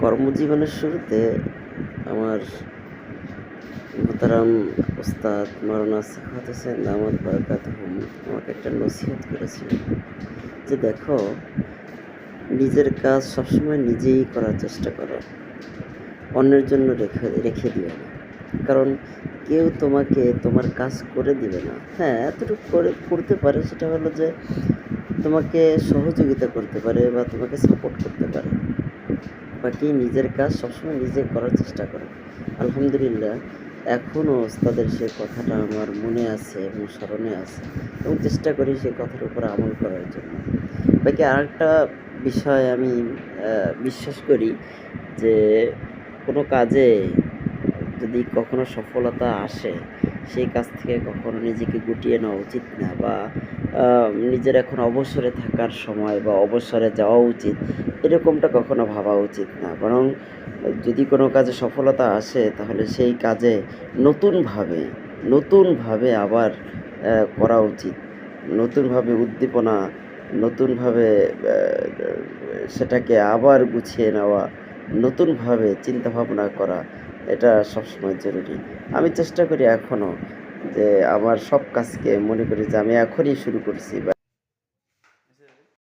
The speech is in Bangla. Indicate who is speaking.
Speaker 1: কর্মজীবনের শুরুতে আমার মোহতারাম ওস্তাদ মাওলানা সাখাওয়াত হোসেন দামাত বারাকাতুহুম আমাকে একটা নসিহত করেছিলেন যে, দেখো, নিজের কাজ সবসময় নিজেই করার চেষ্টা করো, অন্যের জন্য রেখে রেখে দিও না। কারণ কেউ তোমাকে তোমার কাজ করে দিবে না। হ্যাঁ, এতটুকু করতে পারে, সেটা হলো যে তোমাকে সহযোগিতা করতে পারে বা তোমাকে সাপোর্ট করতে পারে। বাকি নিজের কাজ সবসময় নিজে করার চেষ্টা করো। আলহামদুলিল্লাহ, এখনও ওস্তাদের সে কথাটা আমার মনে আছে এবং স্মরণে আছে, এবং চেষ্টা করি সে কথার উপর আমল করার জন্য। বাকি আরেকটা বিষয় আমি বিশ্বাস করি যে, কোনো কাজে যদি কখনো সফলতা আসে, সেই কাজ থেকে কখনো নিজেকে গুটিয়ে নেওয়া উচিত না, বা নিজের এখন অবসরে থাকার সময় বা অবসরে যাওয়া উচিত, এরকমটা কখনো ভাবা উচিত না। বরং যদি কোনো কাজে সফলতা আসে, তাহলে সেই কাজে নতুনভাবে নতুনভাবে আবার করা উচিত। নতুনভাবে উদ্দীপনা, নতুনভাবে সেটাকে আবার গুছিয়ে নেওয়া, নতুনভাবে চিন্তাভাবনা করা, এটা সবসময় জরুরি। আমি চেষ্টা করি এখনও যে আমার সব কাজকে মনে করি যে আমি এখনই শুরু করছি, বা